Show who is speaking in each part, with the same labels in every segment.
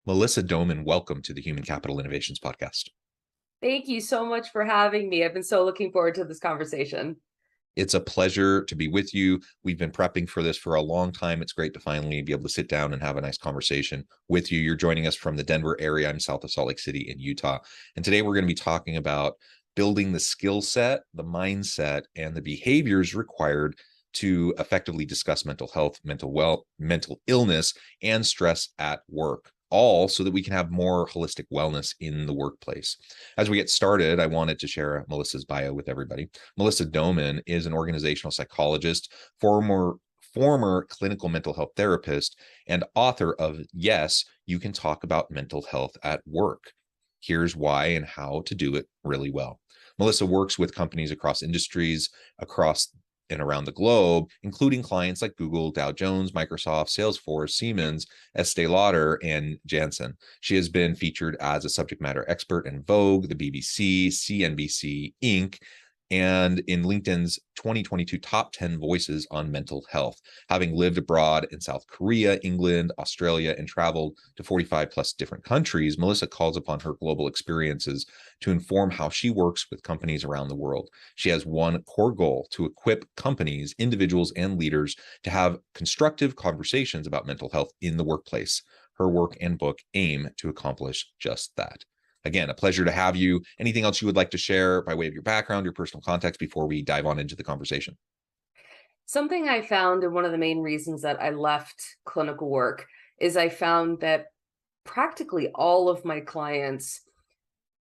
Speaker 1: Melissa Doman, welcome to the Human Capital Innovations Podcast.
Speaker 2: Thank you so much for having me. I've been so looking forward to this conversation.
Speaker 1: It's a pleasure to be with you. We've been prepping for this for a long time. It's great to finally be able to sit down and have a nice conversation with you. You're joining us from the Denver area. I'm south of Salt Lake City in Utah. And today we're going to be talking about building the skill set, the mindset, and the behaviors required to effectively discuss mental health, mental illness, and stress at work, all so that we can have more holistic wellness in the workplace. As we get started, I wanted to share Melissa's bio with everybody. Melissa Doman is an organizational psychologist, former clinical mental health therapist, and author of Yes, You Can Talk About Mental Health at Work. Here's why and how to do it really well. Melissa works with companies across industries, across and around the globe, including clients like Google, Dow Jones, Microsoft, Salesforce, Siemens, Estee Lauder, and Janssen. She has been featured as a subject matter expert in Vogue, the BBC, CNBC, Inc., and in LinkedIn's 2022 Top 10 Voices on Mental Health, having lived abroad in South Korea, England, Australia, and traveled to 45 plus different countries. Melissa calls upon her global experiences to inform how she works with companies around the world. She has one core goal: to equip companies, individuals, and leaders to have constructive conversations about mental health in the workplace. Her work and book aim to accomplish just that. Again, a pleasure to have you. Anything else you would like to share by way of your background, your personal context before we dive on into the conversation?
Speaker 2: Something I found, and one of the main reasons that I left clinical work, is I found that practically all of my clients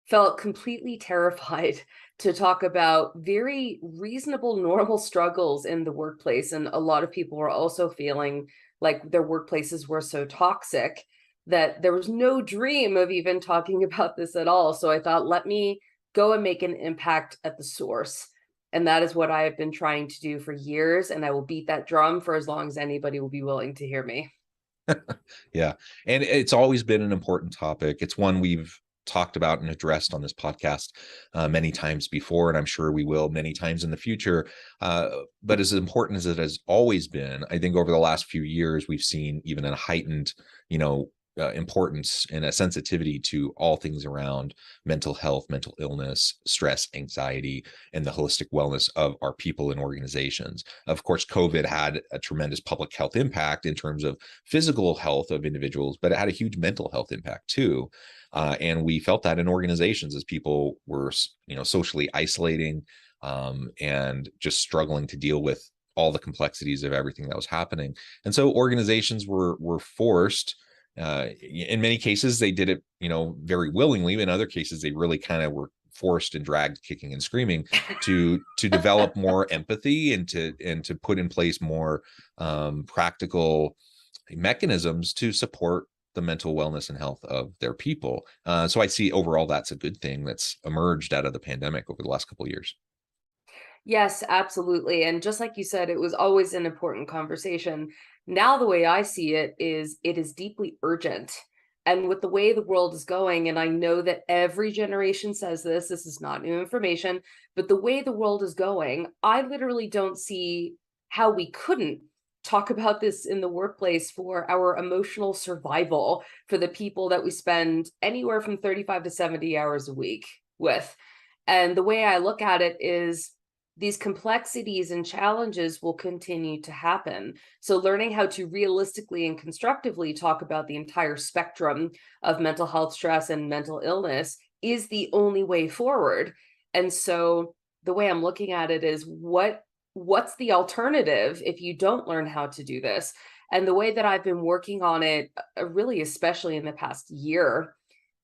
Speaker 2: felt completely terrified to talk about very reasonable, normal struggles in the workplace. And a lot of people were also feeling like their workplaces were so toxic that there was no dream of even talking about this at all. So I thought, let me go and make an impact at the source. And that is what I have been trying to do for years. And I will beat that drum for as long as anybody will be willing to hear me.
Speaker 1: Yeah. And it's always been an important topic. It's one we've talked about and addressed on this podcast many times before, and I'm sure we will many times in the future. But as important as it has always been, I think over the last few years, we've seen even a heightened, importance and a sensitivity to all things around mental health, mental illness, stress, anxiety, and the holistic wellness of our people and organizations. Of course, COVID had a tremendous public health impact in terms of physical health of individuals, but it had a huge mental health impact too. And we felt that in organizations as people were, socially isolating and just struggling to deal with all the complexities of everything that was happening. And so organizations were forced. In many cases, they did it, very willingly. In other cases, they really kind of were forced and dragged, kicking and screaming, to develop more empathy and to put in place more practical mechanisms to support the mental wellness and health of their people. So I see overall that's a good thing that's emerged out of the pandemic over the last couple of years.
Speaker 2: Yes, absolutely. And just like you said, it was always an important conversation. Now, the way I see it is deeply urgent. And with the way the world is going, and I know that every generation says this is not new information, but the way the world is going, I literally don't see how we couldn't talk about this in the workplace for our emotional survival, for the people that we spend anywhere from 35 to 70 hours a week with. And the way I look at it is, these complexities and challenges will continue to happen. So learning how to realistically and constructively talk about the entire spectrum of mental health, stress, and mental illness is the only way forward. And so the way I'm looking at it is, what's the alternative if you don't learn how to do this? And the way that I've been working on it, really, especially in the past year,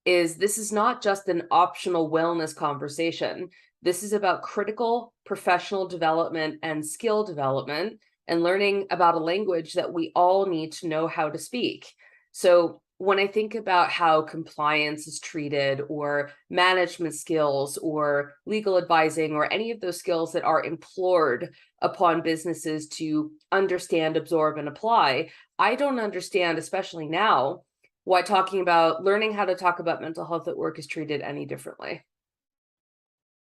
Speaker 2: is this is not just an optional wellness conversation. This is about critical professional development and skill development, and learning about a language that we all need to know how to speak. So when I think about how compliance is treated, or management skills, or legal advising, or any of those skills that are implored upon businesses to understand, absorb, and apply, I don't understand, especially now, why talking about learning how to talk about mental health at work is treated any differently.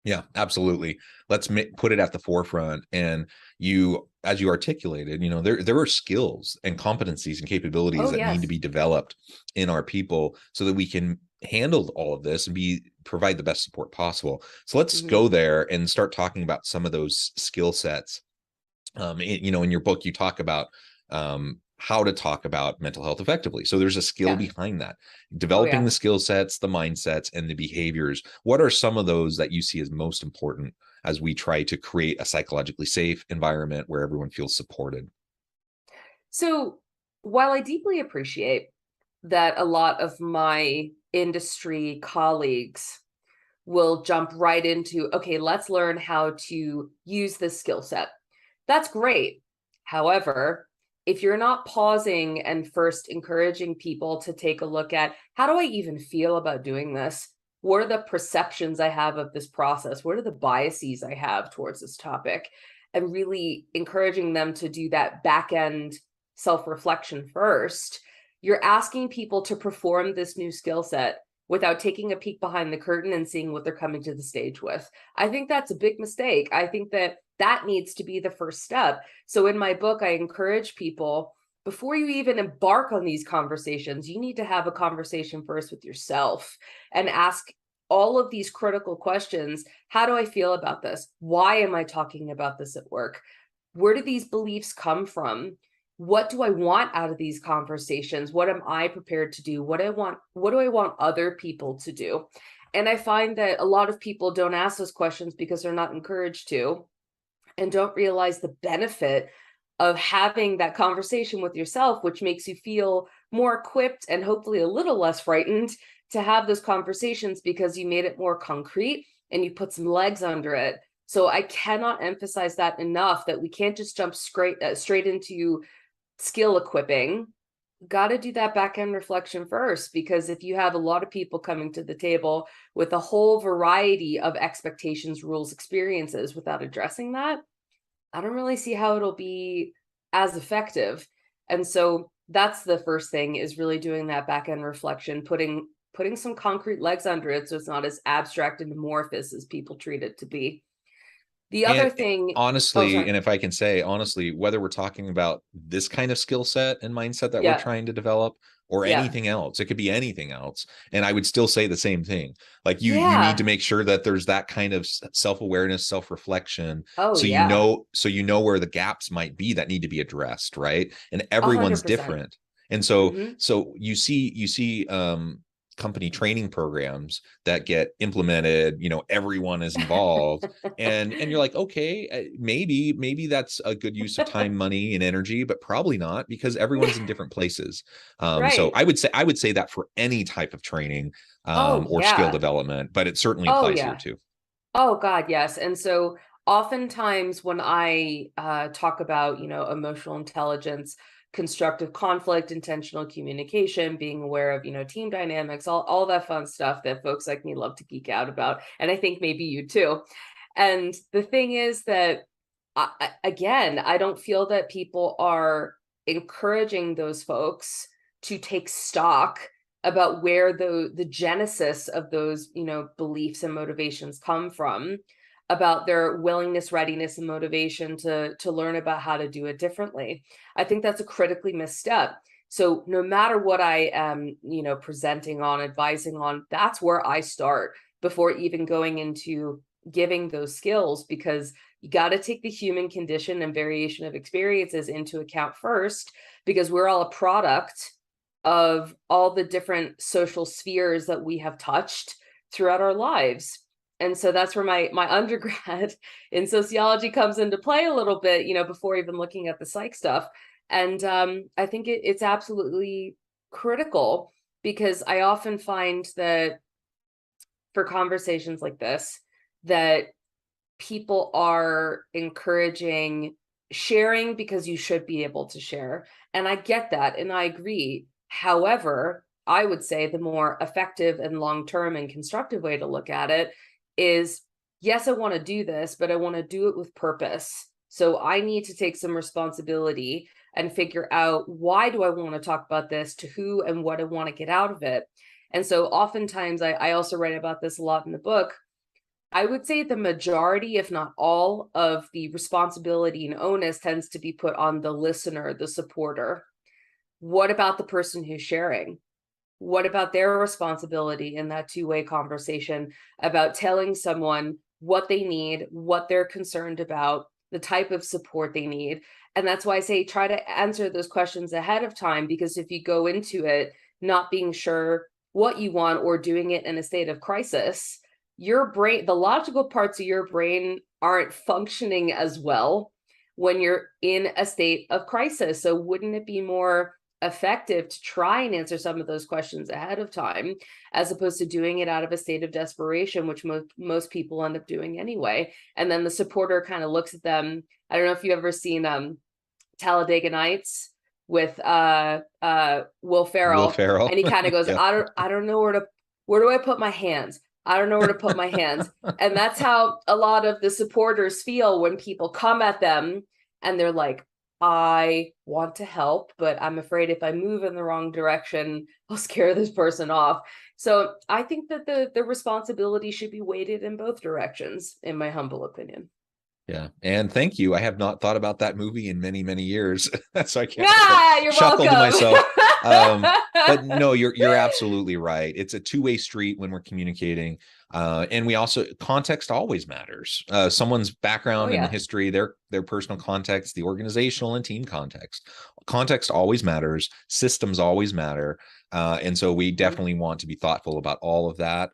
Speaker 1: Yeah, absolutely. Let's put it at the forefront. And you, as you articulated, there are skills and competencies and capabilities
Speaker 2: Oh,
Speaker 1: that need to
Speaker 2: yes.
Speaker 1: be developed in our people so that we can handle all of this and provide the best support possible. So let's
Speaker 2: Hmm.
Speaker 1: go there and start talking about some of those skill sets. In your book, you talk about how to talk about mental health effectively. So there's a skill
Speaker 2: Yeah.
Speaker 1: behind that,
Speaker 2: Oh,
Speaker 1: developing
Speaker 2: yeah.
Speaker 1: the skill sets, the mindsets, and the behaviors. What are some of those that you see as most important as we try to create a psychologically safe environment where everyone feels supported?
Speaker 2: So while I deeply appreciate that a lot of my industry colleagues will jump right into, okay, let's learn how to use this skill set. That's great. However, if you're not pausing and first encouraging people to take a look at, how do I even feel about doing this? What are the perceptions I have of this process? What are the biases I have towards this topic? And really encouraging them to do that back end self-reflection first. You're asking people to perform this new skill set without taking a peek behind the curtain and seeing what they're coming to the stage with. I think that's a big mistake. I think that that needs to be the first step. So in my book, I encourage people, before you even embark on these conversations, you need to have a conversation first with yourself and ask all of these critical questions. How do I feel about this? Why am I talking about this at work? Where do these beliefs come from? What do I want out of these conversations? What am I prepared to do? What do I want other people to do? And I find that a lot of people don't ask those questions because they're not encouraged to, and don't realize the benefit of having that conversation with yourself, which makes you feel more equipped and hopefully a little less frightened to have those conversations because you made it more concrete and you put some legs under it. So I cannot emphasize that enough, that we can't just jump straight into skill equipping. Got to do that back end reflection first, because if you have a lot of people coming to the table with a whole variety of expectations, rules, experiences without addressing that, I don't really see how it'll be as effective. And so that's the first thing, is really doing that back end reflection, putting some concrete legs under it so it's not as abstract and amorphous as people treat it to be. The other
Speaker 1: And
Speaker 2: thing, oh,
Speaker 1: honestly,
Speaker 2: sorry.
Speaker 1: and if I can say honestly, whether we're talking about this kind of skill set and mindset that we're
Speaker 2: Yeah.
Speaker 1: trying to develop or
Speaker 2: Yeah.
Speaker 1: anything else, it could be anything else. And I would still say the same thing. Like you need to
Speaker 2: Yeah.
Speaker 1: make sure that there's that kind of self-awareness, self-reflection.
Speaker 2: Oh,
Speaker 1: So
Speaker 2: yeah.
Speaker 1: you know where the gaps might be that need to be addressed, right? And everyone's
Speaker 2: 100%.
Speaker 1: different. And so
Speaker 2: Hmm.
Speaker 1: you see company training programs that get implemented, everyone is involved, and you're like, okay, maybe that's a good use of time, money, and energy, but probably not, because everyone's in different places. So
Speaker 2: Right.
Speaker 1: I would say that for any type of training
Speaker 2: Oh,
Speaker 1: or skill
Speaker 2: yeah.
Speaker 1: development, but it certainly
Speaker 2: Oh,
Speaker 1: applies here
Speaker 2: yeah.
Speaker 1: too.
Speaker 2: Oh, God, yes. And so oftentimes when I talk about, emotional intelligence, constructive conflict, intentional communication, being aware of, team dynamics, all that fun stuff that folks like me love to geek out about. And I think maybe you too. And the thing is that, again, I don't feel that people are encouraging those folks to take stock about where the genesis of those, beliefs and motivations come from, about their willingness, readiness, and motivation to learn about how to do it differently. I think that's a critically missed step. So no matter what I am, presenting on, advising on, that's where I start before even going into giving those skills, because you got to take the human condition and variation of experiences into account first, because we're all a product of all the different social spheres that we have touched throughout our lives. And so that's where my undergrad in sociology comes into play a little bit, before even looking at the psych stuff. And I think it's absolutely critical, because I often find that for conversations like this, that people are encouraging sharing because you should be able to share. And I get that, and I agree. However, I would say the more effective and long-term and constructive way to look at it is, yes, I want to do this, but I want to do it with purpose. So I need to take some responsibility and figure out, why do I want to talk about this, to who, and what I want to get out of it. And so oftentimes I also write about this a lot in the book. I would say the majority, if not all, of the responsibility and onus tends to be put on the listener, the supporter. What about the person who's sharing? What about their responsibility in that two-way conversation about telling someone what they need, what they're concerned about, the type of support they need? And that's why I say try to answer those questions ahead of time, because if you go into it not being sure what you want or doing it in a state of crisis, your brain, the logical parts of your brain aren't functioning as well when you're in a state of crisis. So wouldn't it be more effective to try and answer some of those questions ahead of time, as opposed to doing it out of a state of desperation, which most people end up doing anyway? And then the supporter kind of looks at them. I don't know if you've ever seen Talladega Nights with Will
Speaker 1: Will
Speaker 2: Ferrell,
Speaker 1: Ferrell.
Speaker 2: and he kind of goes,
Speaker 1: Yeah.
Speaker 2: I don't know where do I put my hands? I don't know where to put my hands. And that's how a lot of the supporters feel when people come at them and they're like, I want to help, but I'm afraid if I move in the wrong direction, I'll scare this person off. So I think that the responsibility should be weighted in both directions, in my humble opinion.
Speaker 1: Yeah. And thank you. I have not thought about that movie in many, many years. So I can't
Speaker 2: Yeah, you're
Speaker 1: chuckle to
Speaker 2: welcome.
Speaker 1: myself. But no, you're absolutely right. It's a two-way street when we're communicating. And we also, context always matters. Someone's background and
Speaker 2: yeah.
Speaker 1: history, their personal context, the organizational and team context always matters. Systems always matter. And so we definitely want to be thoughtful about all of that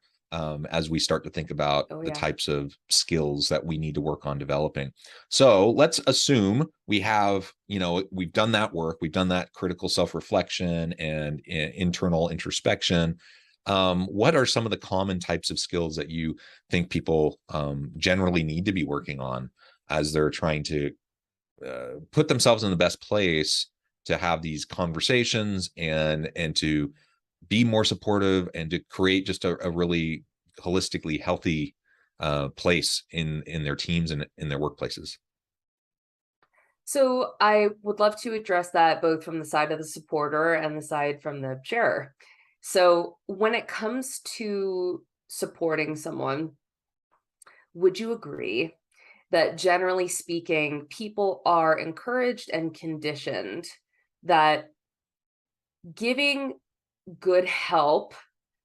Speaker 1: as we start to think about the types of skills that we need to work on developing. So let's assume we have, we've done that work, we've done that critical self-reflection and internal introspection. What are some of the common types of skills that you think people generally need to be working on as they're trying to put themselves in the best place to have these conversations and to be more supportive and to create just a really holistically healthy place in their teams and in their workplaces?
Speaker 2: So I would love to address that both from the side of the supporter and the side from the sharer. So when it comes to supporting someone, would you agree that generally speaking, people are encouraged and conditioned that giving good help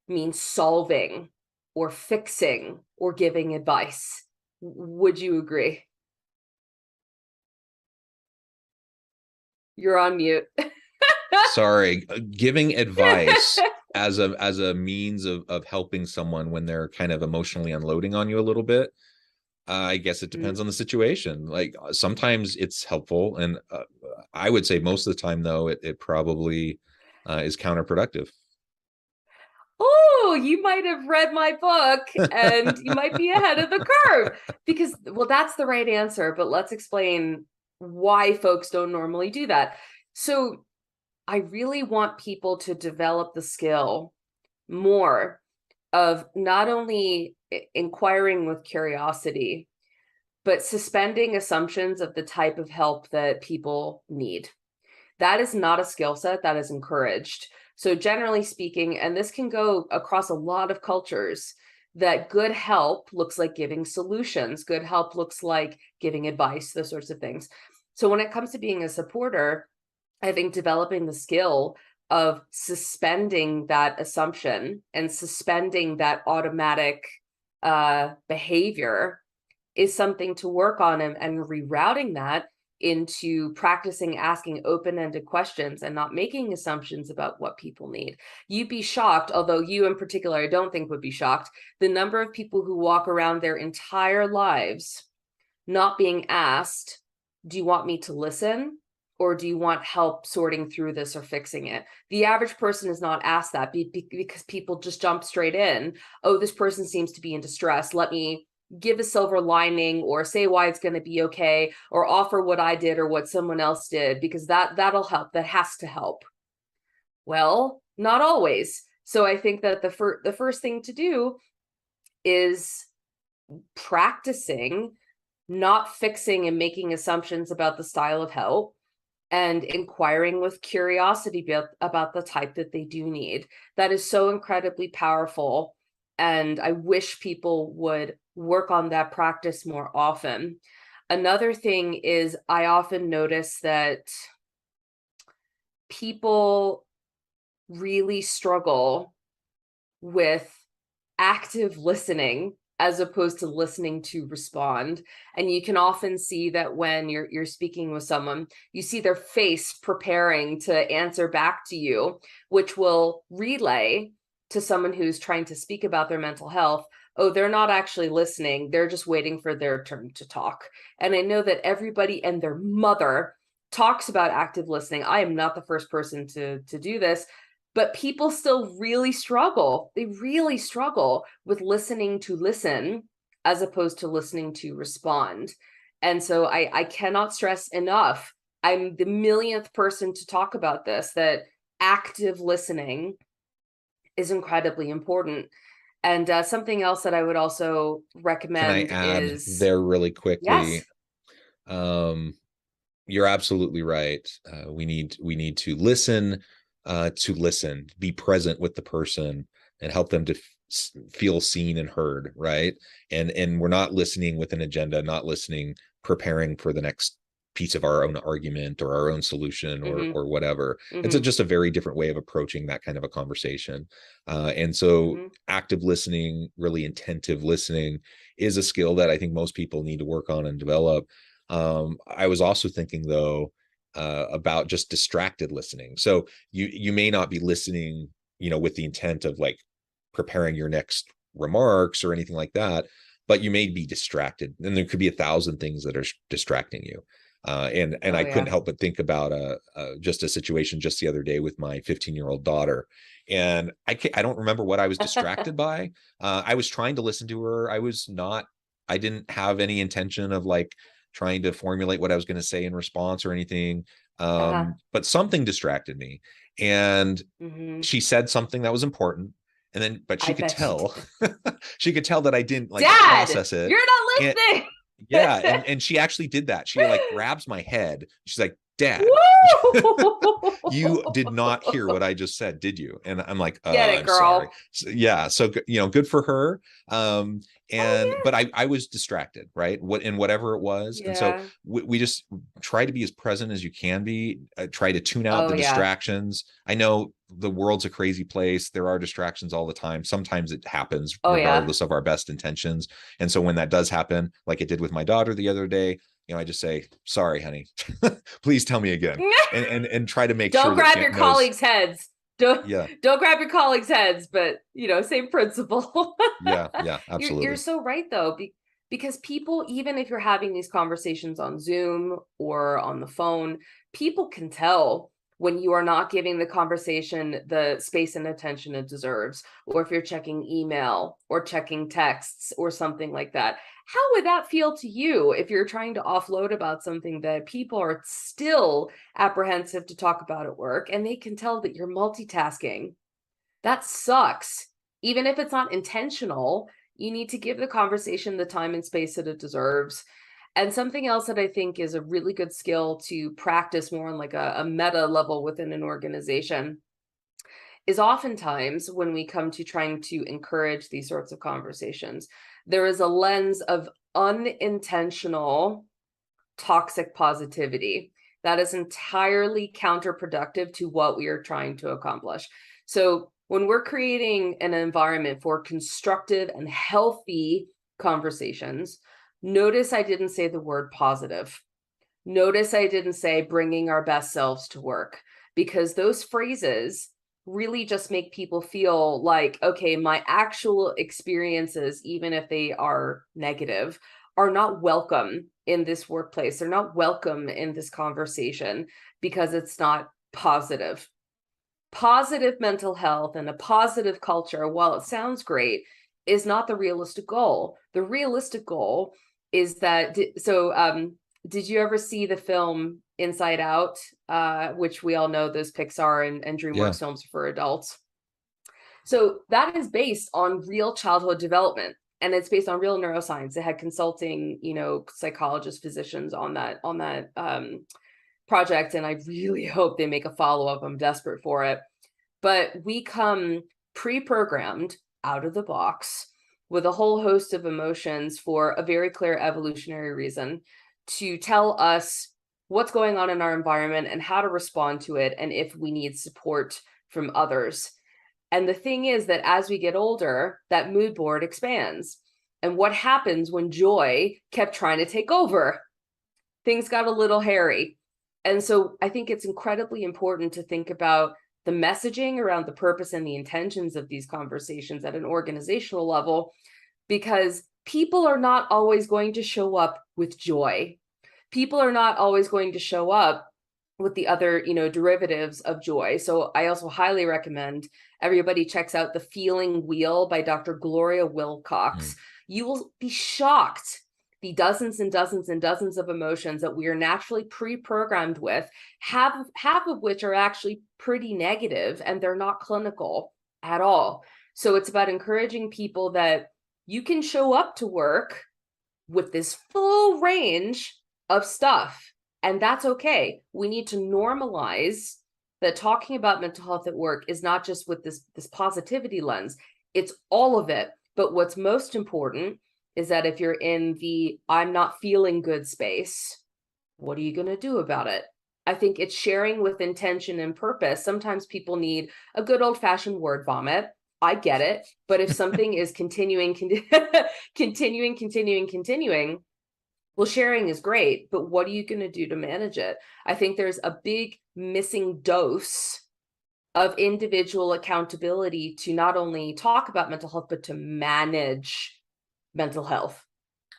Speaker 2: means solving or fixing or giving advice? Would you agree? You're on mute.
Speaker 1: Sorry, giving advice as a means of helping someone when they're kind of emotionally unloading on you a little bit. I guess it depends on the situation. Like sometimes it's helpful, and I would say most of the time, though, it probably is counterproductive.
Speaker 2: Oh, you might have read my book and you might be ahead of the curve, because, well, that's the right answer, but let's explain why folks don't normally do that. So I really want people to develop the skill more of not only inquiring with curiosity, but suspending assumptions of the type of help that people need. That is not a skill set that is encouraged. So generally speaking, and this can go across a lot of cultures, that good help looks like giving solutions. Good help looks like giving advice, those sorts of things. So when it comes to being a supporter, I think developing the skill of suspending that assumption and suspending that automatic behavior is something to work on, and rerouting that into practicing asking open-ended questions and not making assumptions about what people need. You'd be shocked, although you in particular I don't think would be shocked, the number of people who walk around their entire lives not being asked, do you want me to listen? Or do you want help sorting through this or fixing it? The average person is not asked that because people just jump straight in. Oh, this person seems to be in distress. Let me give a silver lining or say why it's going to be okay, or offer what I did or what someone else did, because that'll help. That has to help. Well, not always. So I think that the first thing to do is practicing not fixing and making assumptions about the style of help, and inquiring with curiosity about the type that they do need. That is so incredibly powerful And I wish people would work on that practice more often. Another thing is I often notice that people really struggle with active listening as opposed to listening to respond. And you can often see that when you're speaking with someone, you see their face preparing to answer back to you, which will relay to someone who's trying to speak about their mental health, oh, they're not actually listening, they're just waiting for their turn to talk. And I know that everybody and their mother talks about active listening. I am not the first person to do this, but people still really struggle. They really struggle with listening to listen as opposed to listening to respond. And so I cannot stress enough, I'm the millionth person to talk about this, that active listening is incredibly important. And something else that I would also
Speaker 1: Can I
Speaker 2: recommend
Speaker 1: add
Speaker 2: is,
Speaker 1: there really quickly?
Speaker 2: yes,
Speaker 1: You're absolutely right. We need to listen, be present with the person, and help them to feel seen and heard, right? And we're not listening with an agenda, not listening preparing for the next piece of our own argument or our own solution or whatever. It's just a very different way of approaching that kind of a conversation. And so active listening, really attentive listening, is a skill that I think most people need to work on and develop. I was also thinking though about just distracted listening. So you may not be listening, with the intent of like preparing your next remarks or anything like that, but you may be distracted, and there could be 1,000 things that are distracting you. And
Speaker 2: Oh,
Speaker 1: I couldn't
Speaker 2: yeah.
Speaker 1: help but think about just a situation just the other day with my 15-year-old daughter, and I don't remember what I was distracted by. I was trying to listen to her. I didn't have any intention of like trying to formulate what I was going to say in response or anything. But something distracted me, and she said something that was important, and then but
Speaker 2: I
Speaker 1: she could
Speaker 2: bet she
Speaker 1: tell
Speaker 2: did.
Speaker 1: she could tell that I didn't like
Speaker 2: Dad,
Speaker 1: process it.
Speaker 2: you're not
Speaker 1: And
Speaker 2: listening.
Speaker 1: yeah, and she actually did that. She like grabs my head. She's like, Dad, you did not hear what I just said, did you? And I'm like,
Speaker 2: Get it,
Speaker 1: I'm sorry.
Speaker 2: girl.
Speaker 1: So, yeah, so good for her.
Speaker 2: Oh,
Speaker 1: But I was distracted, right? Whatever it was. And so
Speaker 2: yeah.
Speaker 1: we just try to be as present as you can be, try to tune out
Speaker 2: Oh,
Speaker 1: the
Speaker 2: yeah.
Speaker 1: distractions. I know the world's a crazy place. There are distractions all the time. Sometimes it happens
Speaker 2: Oh, yeah.
Speaker 1: regardless of our best intentions. And so when that does happen, like it did with my daughter the other day, I just say, sorry, honey, please tell me again, and try to make sure
Speaker 2: Don't
Speaker 1: that
Speaker 2: grab
Speaker 1: she
Speaker 2: your
Speaker 1: knows.
Speaker 2: colleagues' heads. Don't
Speaker 1: Yeah.
Speaker 2: don't grab your colleagues' heads, but same principle.
Speaker 1: Yeah.
Speaker 2: You're
Speaker 1: Absolutely.
Speaker 2: so right though, because people, even if you're having these conversations on Zoom or on the phone, people can tell when you are not giving the conversation the space and attention it deserves, or if you're checking email or checking texts or something like that. How would that feel to you if you're trying to offload about something that people are still apprehensive to talk about at work and they can tell that you're multitasking? That sucks. Even if it's not intentional, you need to give the conversation the time and space that it deserves. And something else that I think is a really good skill to practice more on like a meta level within an organization is oftentimes when we come to trying to encourage these sorts of conversations, there is a lens of unintentional toxic positivity that is entirely counterproductive to what we are trying to accomplish. So when we're creating an environment for constructive and healthy conversations, notice I didn't say the word positive. Notice I didn't say bringing our best selves to work, because those phrases really just make people feel like, okay, my actual experiences, even if they are negative, are not welcome in this workplace. They're not welcome in this conversation because it's not positive. Positive mental health and a positive culture, while it sounds great, is not the realistic goal. The realistic goal is that, did you ever see the film Inside Out, which we all know those Pixar and
Speaker 1: Yeah.
Speaker 2: DreamWorks films for adults? So that is based on real childhood development, and it's based on real neuroscience. It had consulting, psychologists, physicians on that project, and I really hope they make a follow-up. I'm desperate for it. But we come pre-programmed out of the box with a whole host of emotions for a very clear evolutionary reason, to tell us what's going on in our environment and how to respond to it, and if we need support from others. And the thing is that as we get older, that mood board expands. And what happens when joy kept trying to take over? Things got a little hairy. And so I think it's incredibly important to think about the messaging around the purpose and the intentions of these conversations at an organizational level, because people are not always going to show up with joy. People are not always going to show up with the other, derivatives of joy. So I also highly recommend everybody checks out The Feeling Wheel by Dr. Gloria Wilcox. You will be shocked the dozens and dozens and dozens of emotions that we are naturally pre-programmed with, half of which are actually pretty negative, and they're not clinical at all. So it's about encouraging people that you can show up to work with this full range of stuff, and that's okay. We need to normalize that talking about mental health at work is not just with this positivity lens, it's all of it. But what's most important is that if you're in the I'm not feeling good space, what are you going to do about it? I think it's sharing with intention and purpose. Sometimes people need a good old-fashioned word vomit. I get it. But if something is continuing, well, sharing is great, but what are you going to do to manage it? I think there's a big missing dose of individual accountability to not only talk about mental health, but to manage mental health.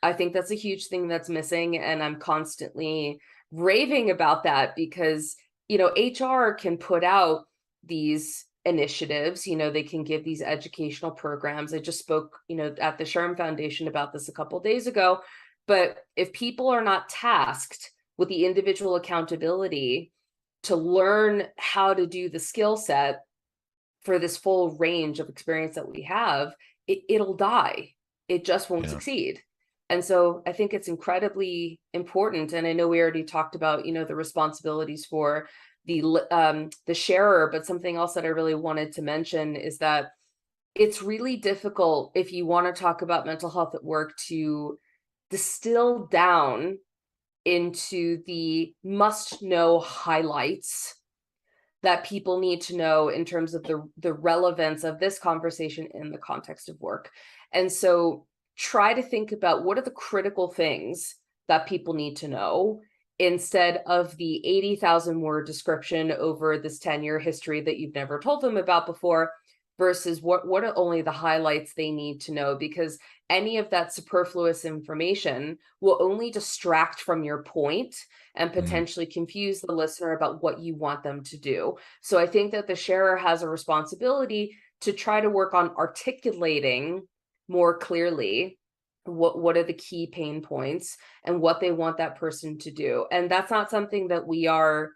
Speaker 2: I think that's a huge thing that's missing, and I'm constantly raving about that because, HR can put out these initiatives, they can give these educational programs. I just spoke, at the SHRM Foundation about this a couple of days ago. But if people are not tasked with the individual accountability to learn how to do the skill set for this full range of experience that we have, it'll die. It just won't succeed. And so I think it's incredibly important. And I know we already talked about, the responsibilities for the sharer, but something else that I really wanted to mention is that it's really difficult if you want to talk about mental health at work to distill down into the must-know highlights that people need to know in terms of the relevance of this conversation in the context of work. And so try to think about what are the critical things that people need to know instead of the 80,000 word description over this 10-year history that you've never told them about before, versus what are only the highlights they need to know, because any of that superfluous information will only distract from your point and potentially confuse the listener about what you want them to do. So I think that the sharer has a responsibility to try to work on articulating more clearly what are the key pain points and what they want that person to do. And that's not something that we are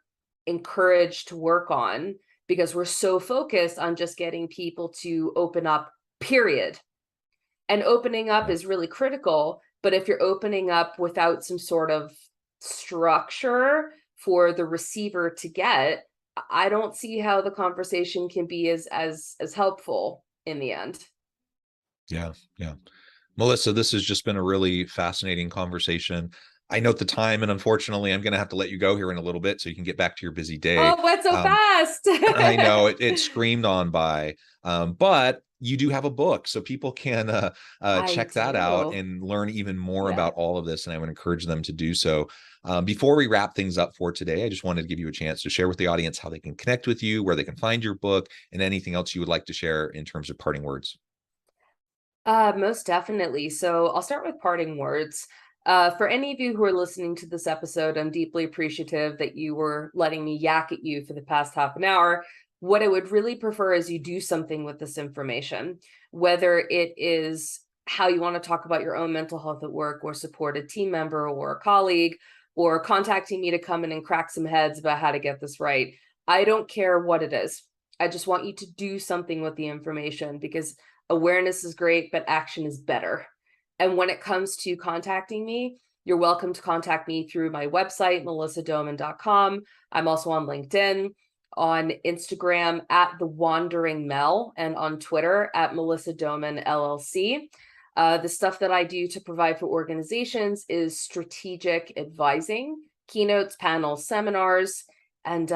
Speaker 2: encouraged to work on, because we're so focused on just getting people to open up, period. And opening up is really critical, but if you're opening up without some sort of structure for the receiver to get, I don't see how the conversation can be as helpful in the end.
Speaker 1: Yeah. Melissa, this has just been a really fascinating conversation. I note the time, and unfortunately, I'm going to have to let you go here in a little bit so you can get back to your busy day.
Speaker 2: Oh, what's so fast?
Speaker 1: I know it screamed on by, but you do have a book, so people can check that out and learn even more about all of this. And I would encourage them to do so. Before we wrap things up for today, I just wanted to give you a chance to share with the audience how they can connect with you, where they can find your book, and anything else you would like to share in terms of parting words.
Speaker 2: Most definitely. So I'll start with parting words. For any of you who are listening to this episode, I'm deeply appreciative that you were letting me yak at you for the past half an hour. What I would really prefer is you do something with this information, whether it is how you want to talk about your own mental health at work, or support a team member or a colleague, or contacting me to come in and crack some heads about how to get this right. I don't care what it is. I just want you to do something with the information, because awareness is great, but action is better. And when it comes to contacting me, you're welcome to contact me through my website, melissadoman.com. I'm also on LinkedIn. on Instagram at The Wandering Mel, and on Twitter at Melissa Doman LLC. The stuff that I do to provide for organizations is strategic advising, keynotes, panels, seminars, and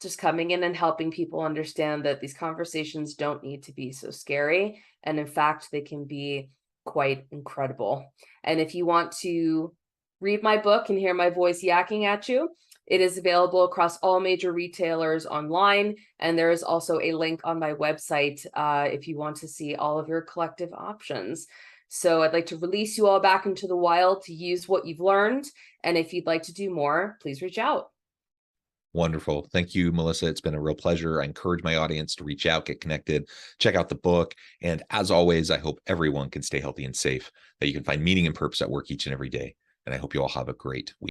Speaker 2: just coming in and helping people understand that these conversations don't need to be so scary. And in fact, they can be quite incredible. And if you want to read my book and hear my voice yakking at you, it is available across all major retailers online. And there is also a link on my website if you want to see all of your collective options. So I'd like to release you all back into the wild to use what you've learned. And if you'd like to do more, please reach out.
Speaker 1: Wonderful. Thank you, Melissa. It's been a real pleasure. I encourage my audience to reach out, get connected, check out the book. And as always, I hope everyone can stay healthy and safe, that you can find meaning and purpose at work each and every day. And I hope you all have a great week.